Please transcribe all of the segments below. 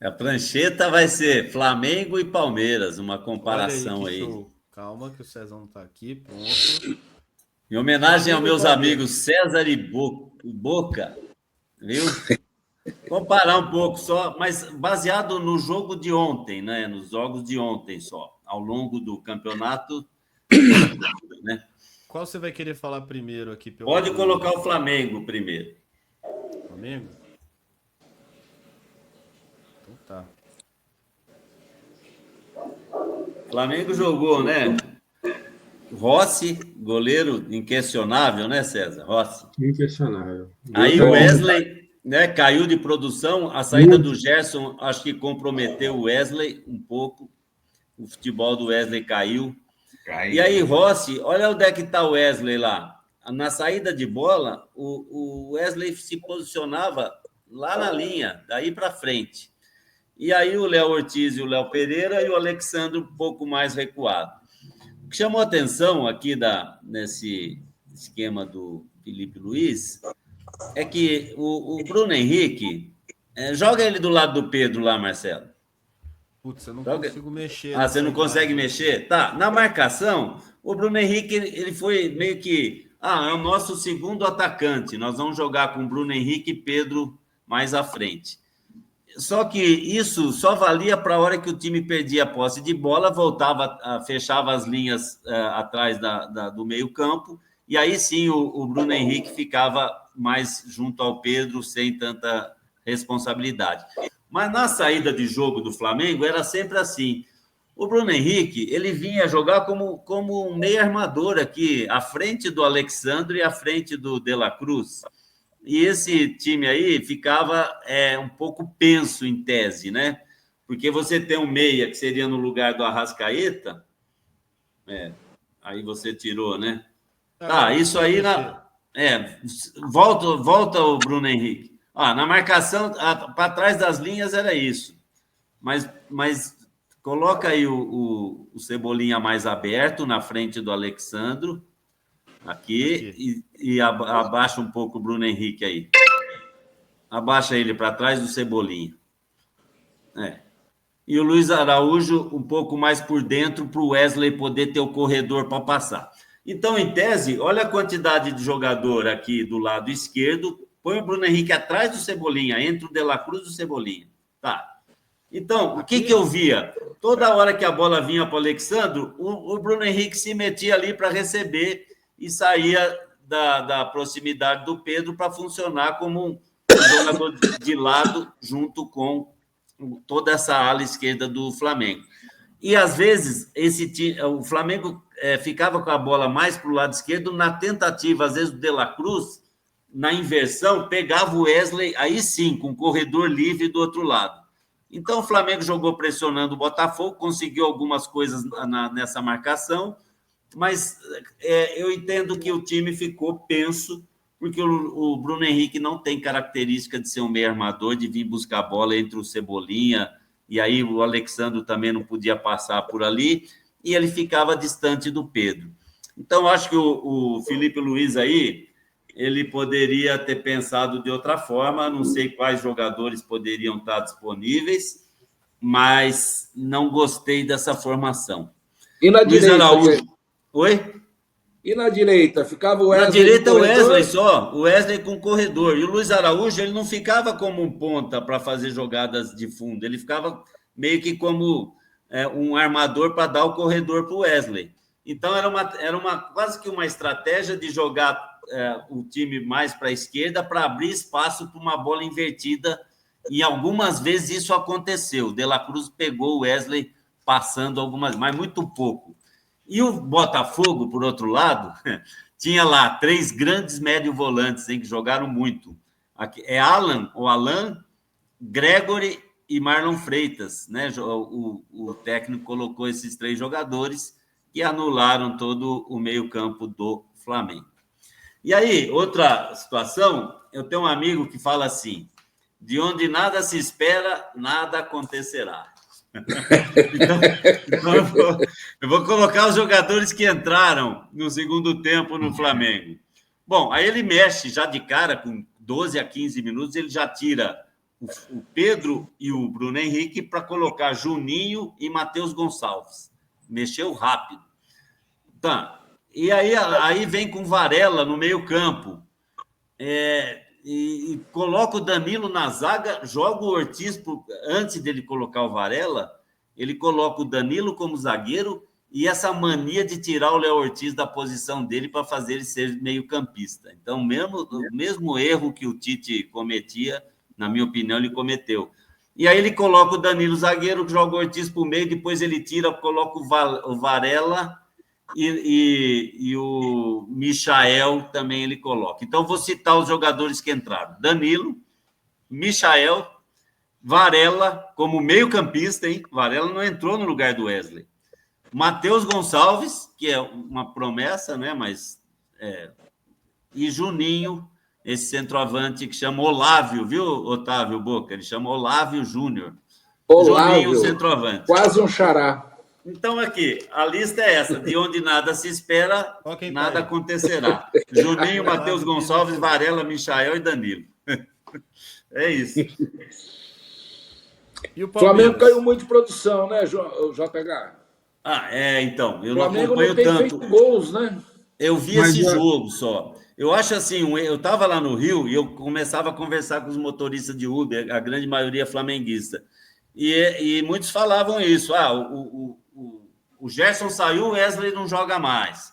A prancheta vai ser Flamengo e Palmeiras, uma Olha aí comparação que aí. show. Calma que o Cezão tá aqui, pronto. Em homenagem aos Flamengo ou meus amigos Palmeiras? César e Boca, viu? Comparar um pouco só, mas baseado no jogo de ontem, né? Nos jogos de ontem só. Ao longo do campeonato, nem tudo, né? Qual você vai querer falar primeiro aqui pela Pode ordem colocar o do Flamengo primeiro. Flamengo? Então tá. Flamengo jogou, né? Rossi, goleiro inquestionável, né, César? Rossi. Inquestionável. De Aí outra o linha. Wesley, né, caiu de produção. A saída do Muito. Gerson acho que comprometeu o Wesley um pouco. O futebol do Wesley caiu. E aí, Rossi, olha onde é que está o Wesley lá. Na saída de bola, o Wesley se posicionava lá na linha, daí para frente. E aí o Léo Ortiz e o Léo Pereira e o Alexandre um pouco mais recuado. O que chamou atenção aqui nesse esquema do Felipe Luiz é que o Bruno Henrique, joga ele do lado do Pedro lá, Marcelo. Putz, eu não Joga. consigo mexer Ah, você nessa não consegue imagem aqui. mexer? Tá, na marcação, o Bruno Henrique, ele foi meio que, é o nosso segundo atacante, nós vamos jogar com o Bruno Henrique e Pedro mais à frente. Só que isso só valia para a hora que o time perdia a posse de bola, voltava, fechava as linhas atrás do meio-campo, e aí sim o Bruno Henrique ficava mais junto ao Pedro, sem tanta responsabilidade. Mas na saída de jogo do Flamengo era sempre assim. O Bruno Henrique, ele vinha jogar como um meio armador aqui, à frente do Alexandre e à frente do De La Cruz. E esse time aí ficava um pouco penso em tese, né? Porque você tem um meia que seria no lugar do Arrascaeta, aí você tirou, né? Agora Tá, eu isso consigo aí mexer. volta o Bruno Henrique. Na marcação, para trás das linhas era isso. Mas coloca aí o Cebolinha mais aberto na frente do Alexandro, Aqui. aqui, e abaixa um pouco o Bruno Henrique aí. Abaixa ele para trás do Cebolinha. E o Luiz Araújo um pouco mais por dentro para o Wesley poder ter o corredor para passar. Então, em tese, olha a quantidade de jogador aqui do lado esquerdo. Põe o Bruno Henrique atrás do Cebolinha, entre o De La Cruz e o Cebolinha. Tá. Então, o que eu via? Toda hora que a bola vinha para o Alexandre, o Bruno Henrique se metia ali para receber e saía da proximidade do Pedro para funcionar como um jogador de lado junto com toda essa ala esquerda do Flamengo. E às vezes o Flamengo ficava com a bola mais para o lado esquerdo na tentativa, às vezes, do De La Cruz, na inversão, pegava o Wesley, aí sim, com o corredor livre do outro lado. Então o Flamengo jogou pressionando o Botafogo, conseguiu algumas coisas nessa marcação, mas eu entendo que o time ficou penso, porque o Bruno Henrique não tem característica de ser um meio armador, de vir buscar a bola entre o Cebolinha, e aí o Alexandre também não podia passar por ali, e ele ficava distante do Pedro. Então, acho que o Felipe Luiz aí, ele poderia ter pensado de outra forma, não sei quais jogadores poderiam estar disponíveis, mas não gostei dessa formação. E na Luiz direita? Araújo. Oi? E na direita? Ficava o Wesley Na direita, o corredor? Wesley só. O Wesley com corredor. E o Luiz Araújo, ele não ficava como um ponta para fazer jogadas de fundo. Ele ficava meio que como um armador para dar o corredor para o Wesley. Então, era quase que uma estratégia de jogar o time mais para a esquerda para abrir espaço para uma bola invertida. E algumas vezes isso aconteceu. O De La Cruz pegou o Wesley passando algumas, mas muito pouco. E o Botafogo, por outro lado, tinha lá 3 grandes médio volantes, que jogaram muito. Aqui, Alan, Gregory e Marlon Freitas, né? O técnico colocou esses 3 jogadores que anularam todo o meio-campo do Flamengo. E aí, outra situação, eu tenho um amigo que fala assim: de onde nada se espera, nada acontecerá. Então eu vou colocar os jogadores que entraram no segundo tempo no Flamengo. Bom, aí ele mexe já de cara, com 12 a 15 minutos, ele já tira o Pedro e o Bruno Henrique para colocar Juninho e Matheus Gonçalves. Mexeu rápido. Tá. E aí vem com Varela no meio-campo. E coloca o Danilo na zaga, joga o Ortiz, antes dele colocar o Varela, ele coloca o Danilo como zagueiro e essa mania de tirar o Léo Ortiz da posição dele para fazer ele ser meio-campista. Então, o mesmo erro que o Tite cometia, na minha opinião, ele cometeu. E aí ele coloca o Danilo zagueiro, joga o Ortiz para o meio, depois ele tira, coloca o Varela e o Michael também ele coloca. Então, vou citar os jogadores que entraram. Danilo, Michael, Varela como meio-campista, hein? Varela não entrou no lugar do Wesley. Matheus Gonçalves, que é uma promessa, né? Mas e Juninho, esse centroavante que chama Olávio, viu, Otávio Boca? Ele chama Olávio Júnior. Olávio, Juninho, centroavante. Quase um xará. Então, aqui, a lista é essa: de onde nada se espera, nada acontecerá. Juninho, Matheus Gonçalves, Varela, Michael e Danilo. É isso. E o Flamengo caiu muito de produção, né, JH? Então, eu não acompanho tanto. Feito gols, né? Eu vi esse jogo só. Eu acho assim, eu estava lá no Rio e eu começava a conversar com os motoristas de Uber, a grande maioria flamenguista. E muitos falavam isso. O Gerson saiu, o Wesley não joga mais.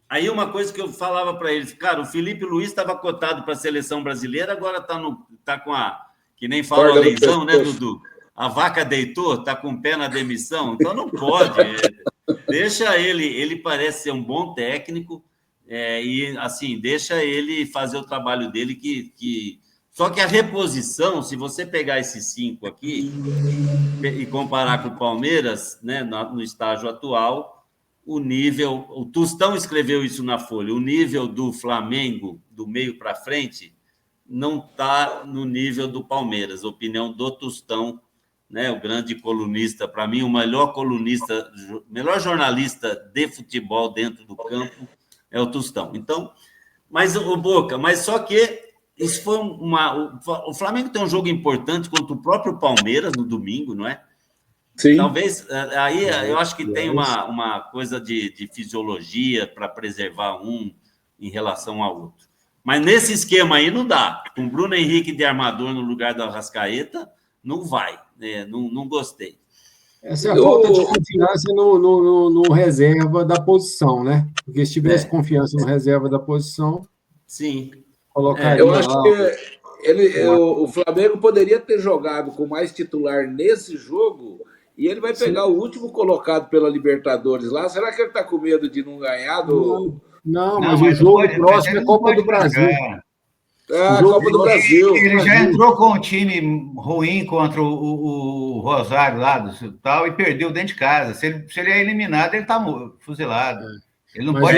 Aí uma coisa que eu falava para eles, cara, o Felipe Luiz estava cotado para a seleção brasileira, agora tá com que nem fala a leizão, né, Dudu? A vaca deitou, está com o pé na demissão, então não pode. Deixa ele parece ser um bom técnico, e assim, deixa ele fazer o trabalho dele, só que a reposição, se você pegar esses 5 aqui e comparar com o Palmeiras, né, no estágio atual, o nível, o Tostão escreveu isso na Folha, o nível do Flamengo, do meio para frente, não está no nível do Palmeiras, opinião do Tostão, né, o grande colunista, para mim, o melhor colunista, melhor jornalista de futebol dentro do campo é o Tostão. Então, mas só que isso foi o Flamengo tem um jogo importante contra o próprio Palmeiras no domingo, não é? Sim. Talvez, aí eu acho que tem uma coisa de fisiologia para preservar um em relação ao outro. Mas nesse esquema aí não dá. Com Bruno Henrique de armador no lugar do Arrascaeta, não vai. Não gostei. Essa é a falta de confiança no reserva da posição, né? Porque se tivesse confiança no reserva da posição, sim, colocaria. Eu acho que o Flamengo poderia ter jogado com mais titular nesse jogo e ele vai pegar o último colocado pela Libertadores lá. Será que ele está com medo de não ganhar do... Não, mas o jogo próximo é Copa do Brasil. Copa do Brasil. Ele já entrou com um time ruim contra o Rosário lá do tal e perdeu dentro de casa. Se ele é eliminado, ele está fuzilado. Ele não pode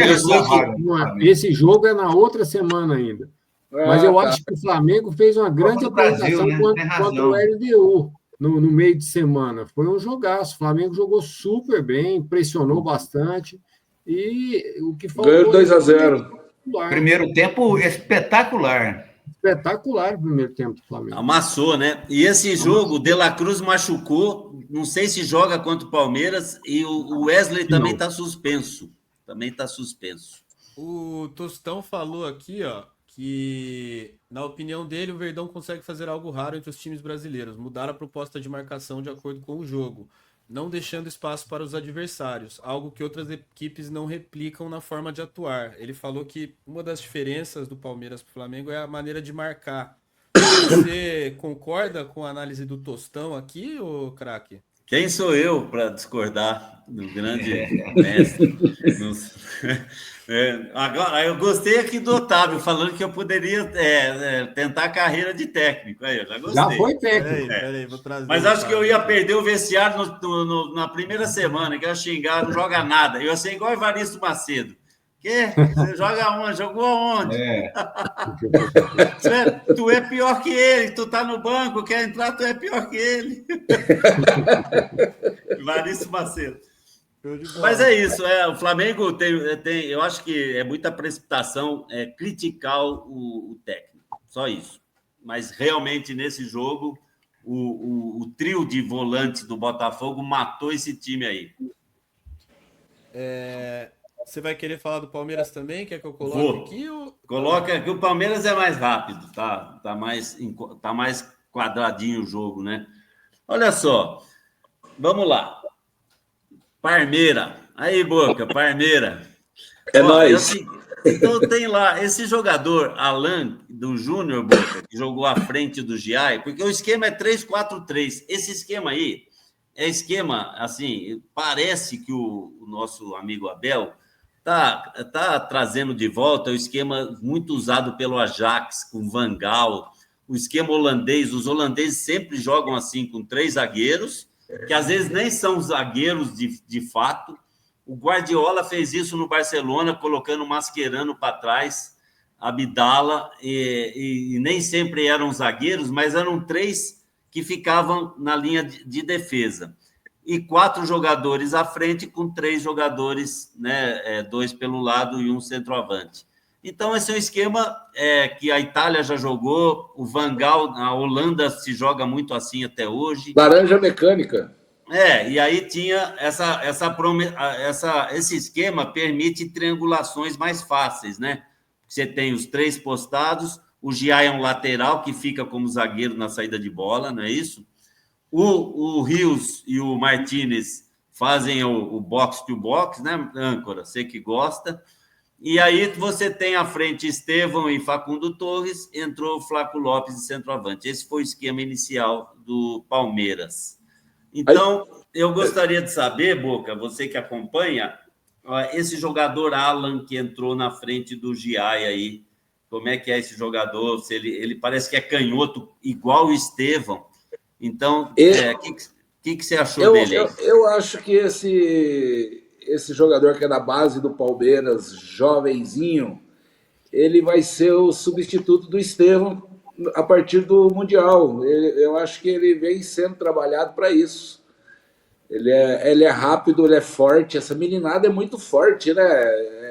esse jogo é na outra semana ainda. Mas eu acho que o Flamengo fez uma grande apresentação contra o LDU no meio de semana. Foi um jogaço. O Flamengo jogou super bem, pressionou bastante. E o que faltou... Ganhou 2-0. Primeiro tempo espetacular. Espetacular o primeiro tempo do Flamengo. Amassou, né? E esse jogo, o De La Cruz machucou, não sei se joga contra o Palmeiras, e o Wesley também está suspenso. O Tostão falou aqui, que, na opinião dele, o Verdão consegue fazer algo raro entre os times brasileiros, mudar a proposta de marcação de acordo com o jogo, não deixando espaço para os adversários, algo que outras equipes não replicam na forma de atuar. Ele falou que uma das diferenças do Palmeiras para o Flamengo é a maneira de marcar. Você concorda com a análise do Tostão aqui, ô craque? Quem sou eu para discordar do grande mestre? Agora, eu gostei aqui do Otávio, falando que eu poderia tentar a carreira de técnico. Aí, eu já gostei. Já foi técnico. Peraí, vou trazer. Mas acho que eu ia perder o vestiário na primeira semana, que eu ia xingar, não joga nada. Eu ia ser igual o Evaristo Macedo. Que? Você joga onde? Jogou aonde? Tu é pior que ele, tu tá no banco, quer entrar, tu é pior que ele. Evaristo Macedo. Mas é isso, o Flamengo tem, eu acho que é muita precipitação criticar o técnico, só isso. mas realmente nesse jogo o trio de volantes do Botafogo matou esse time aí. Você vai querer falar do Palmeiras também? Quer que eu coloque Vou. aqui? Ou... Coloca que o Palmeiras é mais rápido, tá mais quadradinho o jogo, né? Olha só, vamos lá. Parmeira. Aí, Boca, Parmeira. É nóis. Então tem lá esse jogador, Alan, do Júnior, Boca, que jogou à frente do Giai, porque o esquema é 3-4-3. Esse esquema aí é esquema, assim, parece que o nosso amigo Abel tá trazendo de volta o esquema muito usado pelo Ajax, com Van Gaal, o esquema holandês. Os holandeses sempre jogam assim, com 3 zagueiros, que às vezes nem são zagueiros de fato. O Guardiola fez isso no Barcelona, colocando o Mascherano para trás, Abdala, e nem sempre eram zagueiros, mas eram 3 que ficavam na linha de defesa. E 4 jogadores à frente, com 3 jogadores, né, 2 pelo lado e um centroavante. Então, esse é um esquema que a Itália já jogou, o Van Gaal, a Holanda se joga muito assim até hoje. Laranja mecânica. E aí tinha esse esquema permite triangulações mais fáceis, né? Você tem os 3 postados, o Giai é um lateral que fica como zagueiro na saída de bola, não é isso? O Rios e o Martínez fazem o box-to-box, né, âncora? Você que gosta. E aí você tem à frente Estevão e Facundo Torres, entrou o Flaco Lopes de centroavante. Esse foi o esquema inicial do Palmeiras. Então, eu gostaria de saber, Boca, você que acompanha, esse jogador Alan que entrou na frente do Giai aí, como é que é esse jogador? Se ele parece que é canhoto, igual o Estevão. Então, o que você achou dele aí? Eu acho que esse jogador que é da base do Palmeiras, jovenzinho, ele vai ser o substituto do Estevão a partir do Mundial. Eu acho que ele vem sendo trabalhado para isso. Ele é rápido, ele é forte. Essa meninada é muito forte, né?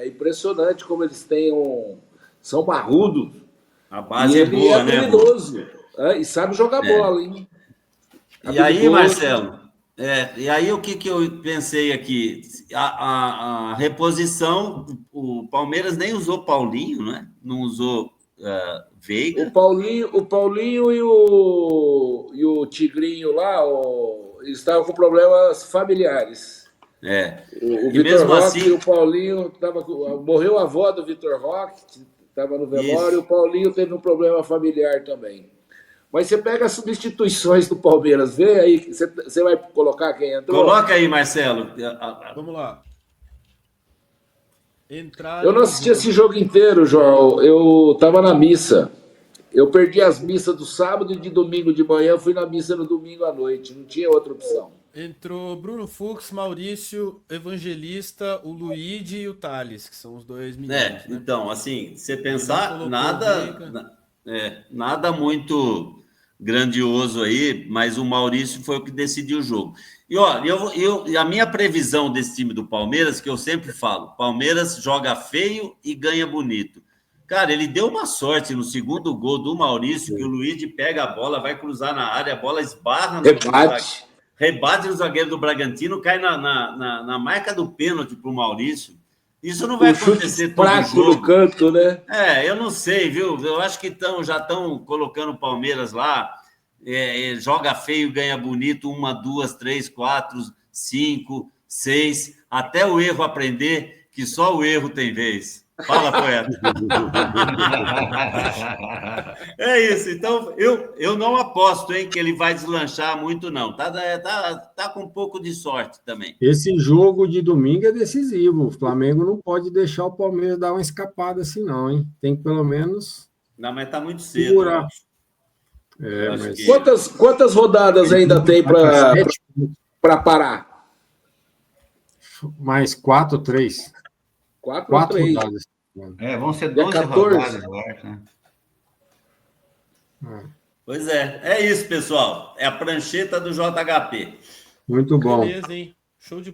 É impressionante como eles são barrudos. A base é boa, né? Ele é habilidoso, e sabe jogar bola, hein? E aí, Marcelo, e aí o que eu pensei aqui? A reposição, o Palmeiras nem usou Paulinho, né? Não usou Veiga. O Paulinho e o Tigrinho lá, eles estavam com problemas familiares. O Vitor Roque assim... e o Paulinho morreu a avó do Vitor Roque, estava no velório, e o Paulinho teve um problema familiar também. Mas você pega as substituições do Palmeiras, vê aí, você vai colocar quem entrou? Coloca aí, Marcelo. Vamos lá. Eu não assisti esse jogo inteiro, João. Eu estava na missa. Eu perdi as missas do sábado e de domingo de manhã, fui na missa no domingo à noite. Não tinha outra opção. Entrou Bruno Fux, Maurício, Evangelista, o Luigi e o Thales, que são os 2 meninos. Né? Então, assim, você pensar, nada muito grandioso aí, mas o Maurício foi o que decidiu o jogo. E olha, a minha previsão desse time do Palmeiras, que eu sempre falo, Palmeiras joga feio e ganha bonito. Cara, ele deu uma sorte no segundo gol do Maurício, que o Luigi pega a bola, vai cruzar na área, a bola esbarra rebate no zagueiro do Bragantino, cai na marca do pênalti para o Maurício. Isso não vai acontecer todo jogo. No canto, né? Eu não sei, viu? Eu acho que já estão colocando o Palmeiras lá, joga feio, ganha bonito, 1, 2, 3, 4, 5, 6, até o erro aprender que só o erro tem vez. Fala, poeta. É isso. Então, eu não aposto, hein, que ele vai deslanchar muito, não. Tá com um pouco de sorte também. Esse jogo de domingo é decisivo. O Flamengo não pode deixar o Palmeiras dar uma escapada assim, não, hein? Tem que pelo menos... Não, mas tá muito cedo. Mas... Quantas rodadas ainda tem para parar? Mais 4, 3. 4 rodadas. Vão ser 12 rodadas, eu acho, né? Pois é isso, pessoal. É a prancheta do JHP. Muito bom. Beleza, hein? Show de